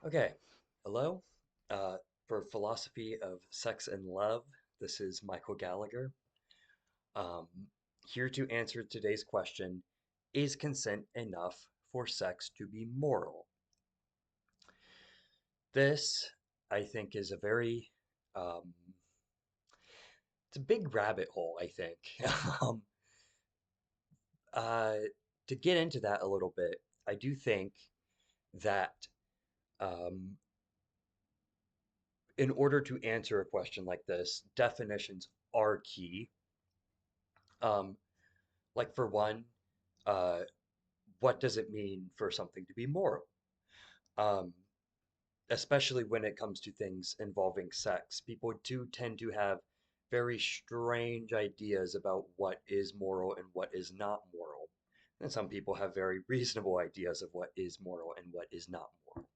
Okay, hello. Uh, for Philosophy of Sex and Love, this is Michael Gallagher. Um, Here to answer today's question, is consent enough for sex to be moral? This, I think, is a very, um, it's a big rabbit hole, I think. Um, uh, to get into that a little bit, I do think that um, in order to answer a question like this, definitions are key. Um, Like for one, uh, what does it mean for something to be moral? Um, Especially when it comes to things involving sex. People do tend to have very strange ideas about what is moral and what is not moral. And some people have very reasonable ideas of what is moral and what is not moral.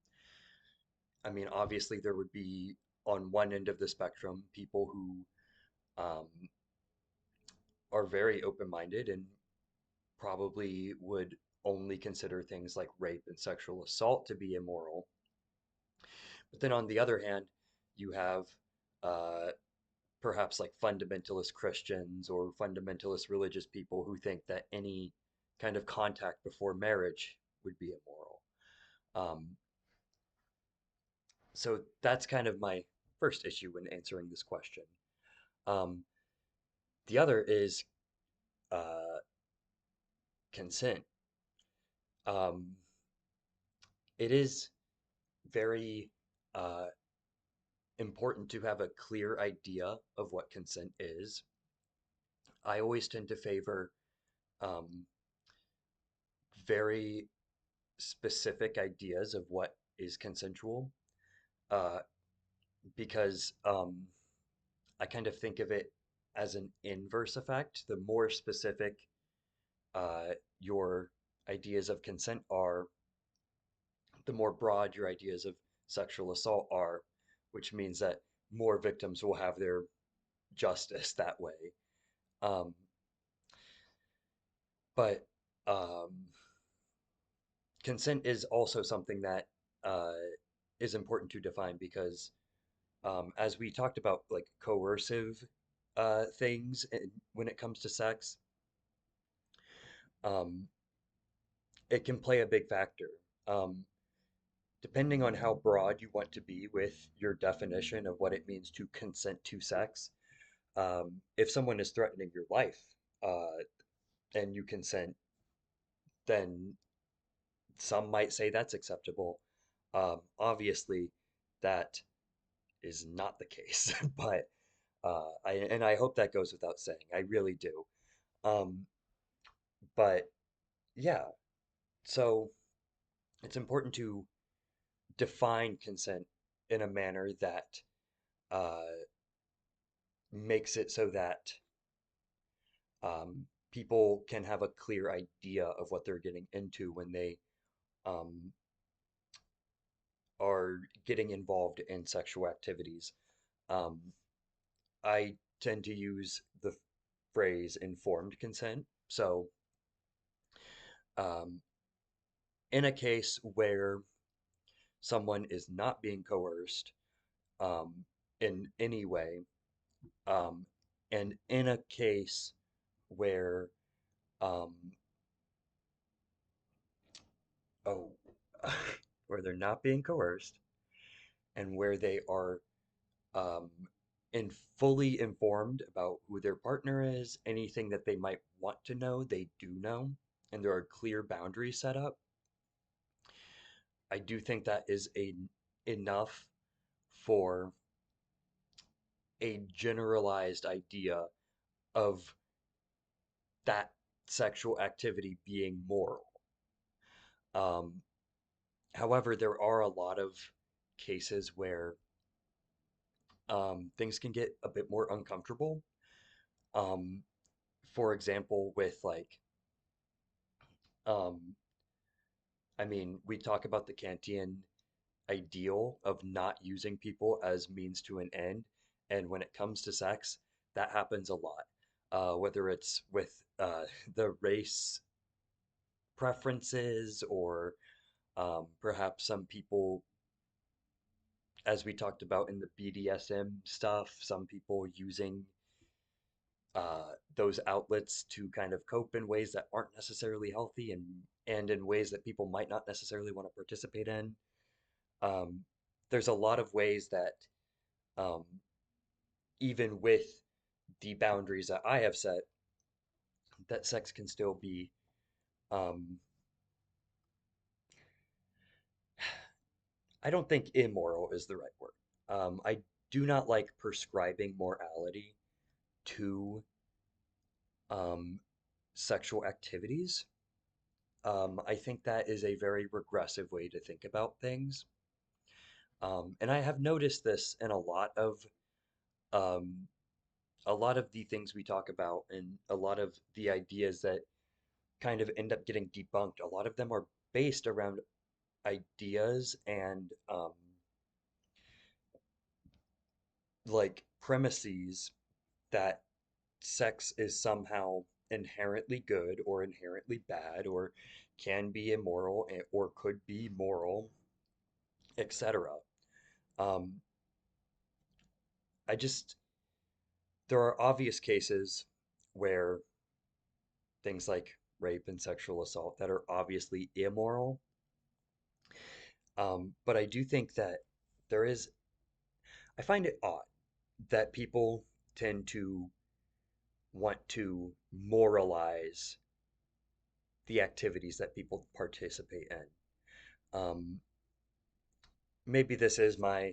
I mean, obviously, there would be on one end of the spectrum people who um, are very open-minded and probably would only consider things like rape and sexual assault to be immoral. But then on the other hand, you have uh, perhaps like fundamentalist Christians or fundamentalist religious people who think that any kind of contact before marriage would be immoral. Um, so that's kind of my first issue when answering this question. Um, the other is uh, consent. Um, it is very uh, important to have a clear idea of what consent is. I always tend to favor um, very specific ideas of what is consensual uh, because I kind of think of it as an inverse effect. The more specific your ideas of consent are, the more broad your ideas of sexual assault are, which means that more victims will have their justice that way. Um, but um, consent is also something that uh, is important to define because, as we talked about, like coercive things when it comes to sex, um, it can play a big factor. Um, Depending on how broad you want to be with your definition of what it means to consent to sex, if someone is threatening your life and you consent, then some might say that's acceptable. Obviously, that is not the case, but I hope that goes without saying. I really do. Um, but yeah, so it's important to define consent in a manner that uh, makes it so that people can have a clear idea of what they're getting into when they um, are getting involved in sexual activities. Um, I tend to use the phrase informed consent. So, um, in a case where someone is not being coerced um, in any way, um, and in a case where, um, oh, where they're not being coerced and where they are um, fully informed about who their partner is, anything that they might want to know, they do know, and there are clear boundaries set up. I do think that is enough for a generalized idea of that sexual activity being moral. Um, However, there are a lot of cases where things can get a bit more uncomfortable. Um, for example, with like, um, I mean, we talk about the Kantian ideal of not using people as means to an end, and when it comes to sex, that happens a lot. Whether it's with the race preferences or perhaps some people as we talked about in the BDSM stuff, some people using those outlets to kind of cope in ways that aren't necessarily healthy and in ways that people might not necessarily want to participate in. Um, there's a lot of ways that um, even with the boundaries that I have set, that sex can still be um, I don't think immoral is the right word. I do not like prescribing morality to um, sexual activities. I think that is a very regressive way to think about things. And I have noticed this in um, a lot of the things we talk about and a lot of the ideas that kind of end up getting debunked. A lot of them are based around ideas and like premises that sex is somehow inherently good or inherently bad or can be immoral or could be moral, etc. Um, I just, there are obvious cases where things like rape and sexual assault that are obviously immoral. But I do think that there is, I find it odd that people tend to want to moralize the activities that people participate in. Um, Maybe this is my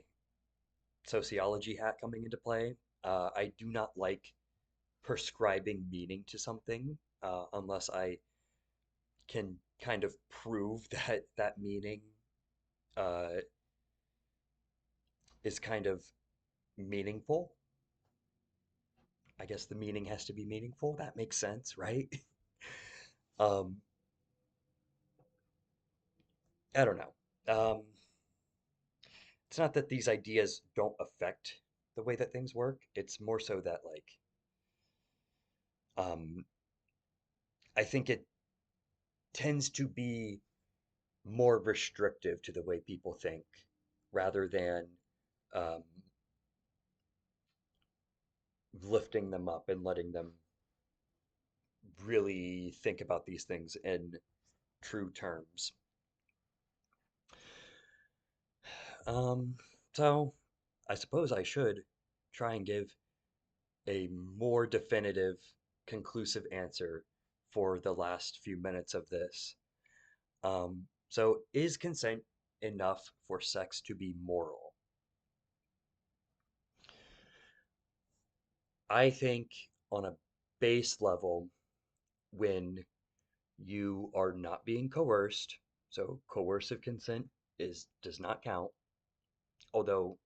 sociology hat coming into play. I do not like prescribing meaning to something unless I can kind of prove that that meaning uh, is kind of meaningful. I guess the meaning has to be meaningful. That makes sense, right? um, I don't know. It's not that these ideas don't affect the way that things work. It's more so that um, I think it tends to be more restrictive to the way people think rather than um, lifting them up and letting them really think about these things in true terms. Um, so I suppose I should try and give a more definitive, conclusive answer for the last few minutes of this. So is consent enough for sex to be moral? I think on a base level, when you are not being coerced, so coercive consent does not count, although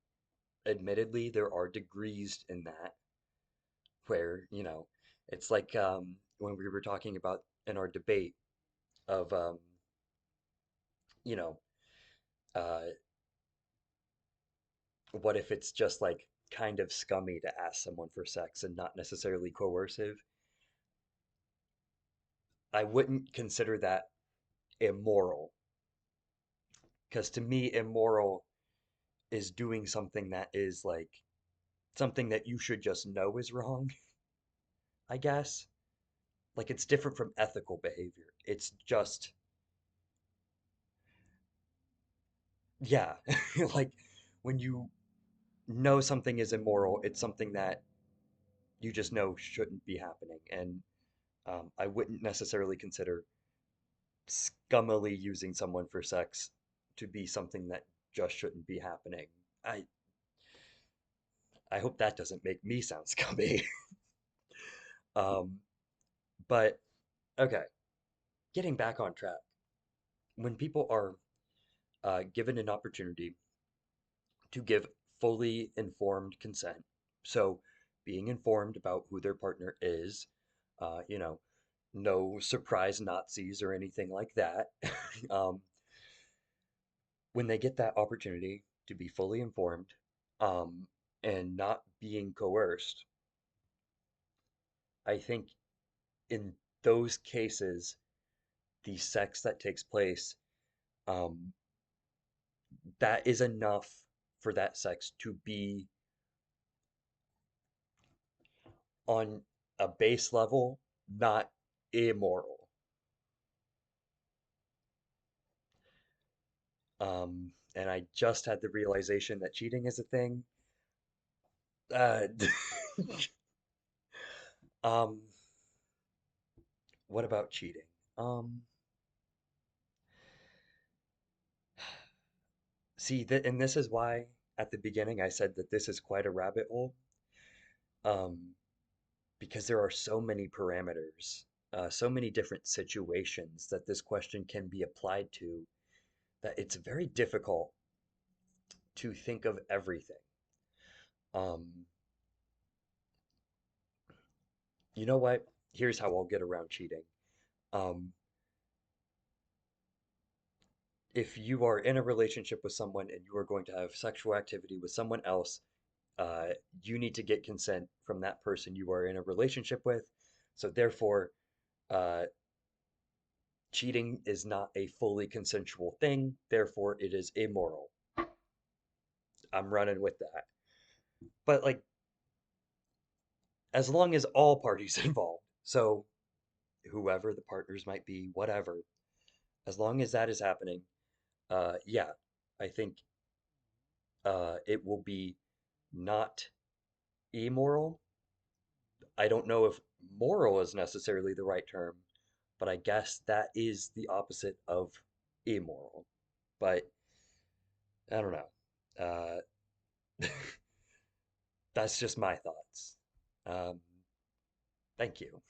admittedly there are degrees in that where, it's like when we were talking about in our debate of you know, uh, what if it's just like kind of scummy to ask someone for sex and not necessarily coercive? I wouldn't consider that immoral because to me, immoral is doing something that is like something that you should just know is wrong, I guess. Like it's different from ethical behavior. It's just, yeah, like when you know something is immoral, it's something that you just know shouldn't be happening. And I wouldn't necessarily consider scummily using someone for sex to be something that just shouldn't be happening. I I hope that doesn't make me sound scummy. Um, but okay, getting back on track. When people are given an opportunity to give fully informed consent, so being informed about who their partner is, uh, you know, no surprise Nazis or anything like that. um, when they get that opportunity to be fully informed um, and not being coerced, I think in those cases, the sex that takes place, um, that is enough for that sex to be on a base level, not immoral. And I just had the realization that cheating is a thing. Uh, um, what about cheating? Um, See, and this is why at the beginning I said that this is quite a rabbit hole, um, because there are so many parameters, so many different situations that this question can be applied to, that it's very difficult to think of everything. Um, you know what? Here's how I'll get around cheating. Um, if you are in a relationship with someone and you are going to have sexual activity with someone else, uh, you need to get consent from that person you are in a relationship with. So therefore, uh, cheating is not a fully consensual thing. Therefore, it is immoral. I'm running with that. But like, as long as all parties involved, so whoever the partners might be, whatever, as long as that is happening, yeah, I think it will be not immoral. I don't know if moral is necessarily the right term, but I guess that is the opposite of immoral. But I don't know. That's just my thoughts. Um, thank you.